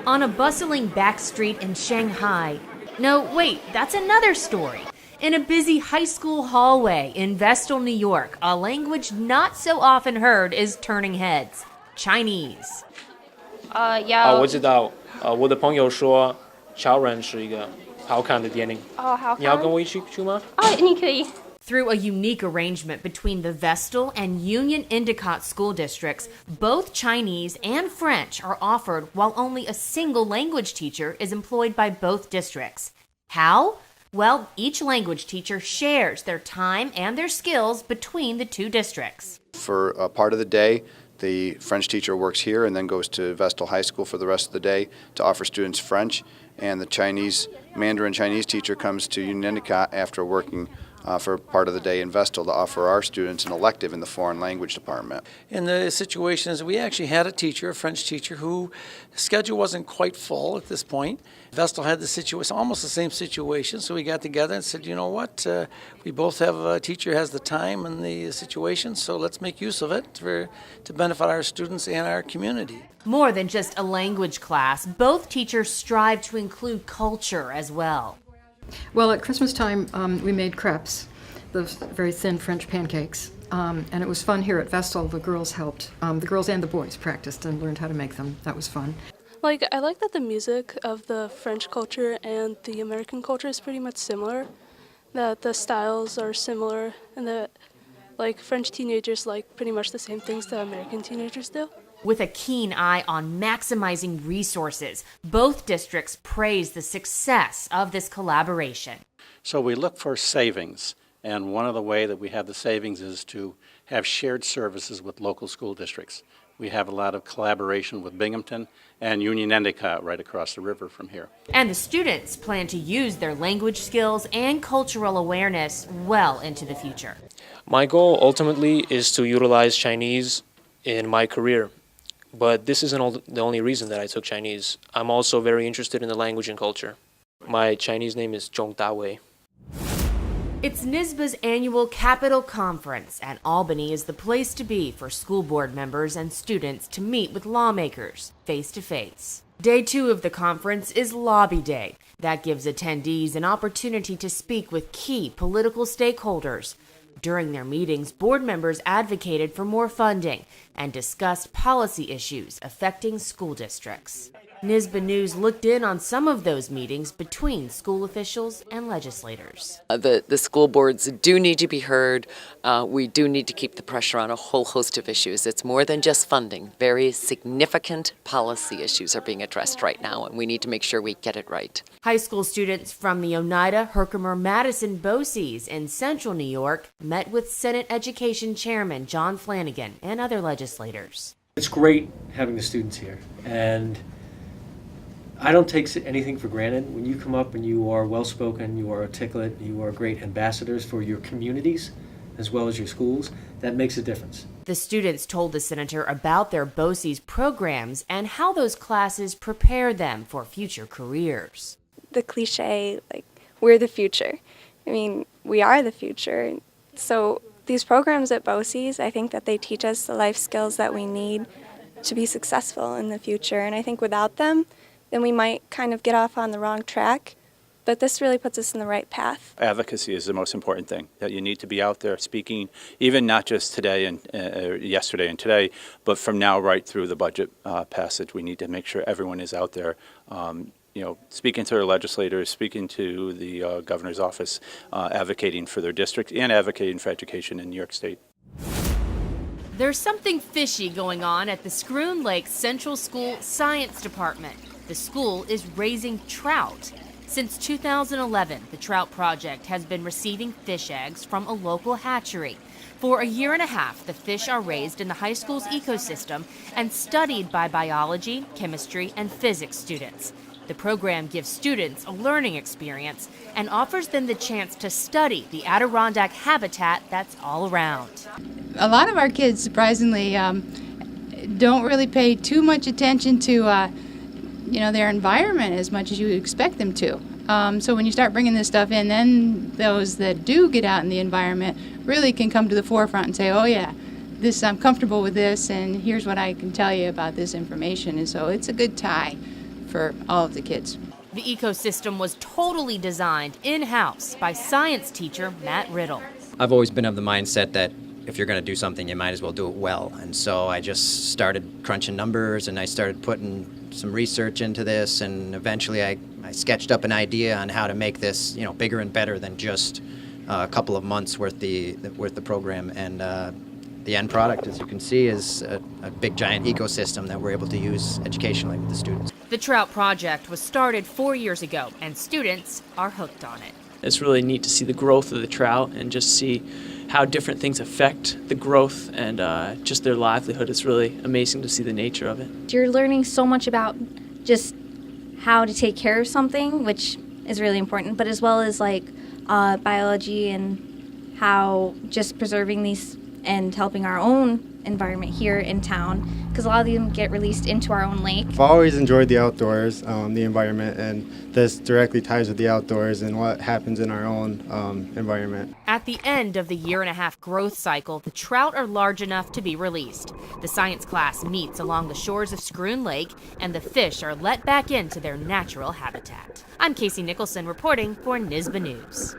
On a bustling back street in Shanghai. No, wait, that's another story. In a busy high school hallway in Vestal, New York, a language not so often heard is turning heads. Chinese. 我知道，我的朋友说超人是一个好看的电影。好看。你要跟我一起去吗？你可以。 Through a unique arrangement between the Vestal and Union-Endicott school districts, both Chinese and French are offered while only a single language teacher is employed by both districts. How? Well, each language teacher shares their time and their skills between the two districts. For a part of the day, the French teacher works here and then goes to Vestal High School for the rest of the day to offer students French, and the Mandarin Chinese teacher comes to Union-Endicott after working for part of the day in Vestal to offer our students an elective in the foreign language department. In the situation is we actually had a teacher, a French teacher, whose schedule wasn't quite full at this point. Vestal had the situation, almost the same situation, so we got together and said, you know what, we both have a teacher has the time and the situation, so let's make use of it to benefit our students and our community. More than just a language class, both teachers strive to include culture as well. Well, at Christmas time, we made crepes, those very thin French pancakes, and it was fun here at Vestal. The girls helped. The girls and the boys practiced and learned how to make them. That was fun. I like that the music of the French culture and the American culture is pretty much similar, that the styles are similar, and that French teenagers like pretty much the same things that American teenagers do. With a keen eye on maximizing resources, both districts praise the success of this collaboration. So we look for savings, and one of the ways that we have the savings is to have shared services with local school districts. We have a lot of collaboration with Binghamton and Union-Endicott right across the river from here. And the students plan to use their language skills and cultural awareness well into the future. My goal ultimately is to utilize Chinese in my career. But this isn't the only reason that I took Chinese. I'm also very interested in the language and culture. My Chinese name is Zhong Dawei. It's NYSSBA's annual Capital Conference, and Albany is the place to be for school board members and students to meet with lawmakers face-to-face. Day 2 of the conference is Lobby Day. That gives attendees an opportunity to speak with key political stakeholders. During their meetings, board members advocated for more funding and discussed policy issues affecting school districts. NYSSBA News looked in on some of those meetings between school officials and legislators. The school boards do need to be heard. We do need to keep the pressure on a whole host of issues. It's more than just funding. Very significant policy issues are being addressed right now, and we need to make sure we get it right. High school students from the Oneida, Herkimer, Madison BOCES in central New York met with Senate Education Chairman John Flanagan and other legislators. It's great having the students here, and I don't take anything for granted. When you come up and you are well-spoken, you are articulate, you are great ambassadors for your communities as well as your schools, that makes a difference. The students told the senator about their BOCES programs and how those classes prepare them for future careers. The cliche, we're the future. I mean, we are the future. So these programs at BOCES, I think that they teach us the life skills that we need to be successful in the future. And I think without them, then we might kind of get off on the wrong track. But this really puts us in the right path. Advocacy is the most important thing, that you need to be out there speaking, even not just today and yesterday and today, but from now right through the budget passage. We need to make sure everyone is out there, speaking to their legislators, speaking to the governor's office, advocating for their district and advocating for education in New York State. There's something fishy going on at the Schroon Lake Central School Science Department. The school is raising trout. Since 2011, the Trout project has been receiving fish eggs from a local hatchery. For a year and a half, the fish are raised in the high school's ecosystem and studied by biology, chemistry, and physics students. The program gives students a learning experience and offers them the chance to study the Adirondack habitat that's all around. A lot of our kids, surprisingly, don't really pay too much attention to their environment as much as you would expect them to. So when you start bringing this stuff in, then those that do get out in the environment really can come to the forefront and say, oh yeah, this, I'm comfortable with this, and here's what I can tell you about this information. And so it's a good tie for all of the kids. The ecosystem was totally designed in-house by science teacher Matt Riddle. I've always been of the mindset that if you're going to do something, you might as well do it well. And so I just started crunching numbers, and I started putting some research into this, and eventually I sketched up an idea on how to make this, bigger and better than just a couple of months worth the program. And the end product, as you can see, is a big giant ecosystem that we're able to use educationally with the students. The Trout project was started 4 years ago, and students are hooked on it. It's really neat to see the growth of the trout and just see how different things affect the growth and just their livelihood. It's really amazing to see the nature of it. You're learning so much about just how to take care of something, which is really important, but as well as biology and how just preserving these and helping our own environment here in town, because a lot of them get released into our own lake. I've always enjoyed the outdoors, the environment, and this directly ties with the outdoors and what happens in our own environment. At the end of the year-and-a-half growth cycle, the trout are large enough to be released. The science class meets along the shores of Schroon Lake, and the fish are let back into their natural habitat. I'm Casey Nicholson reporting for NYSSBA News.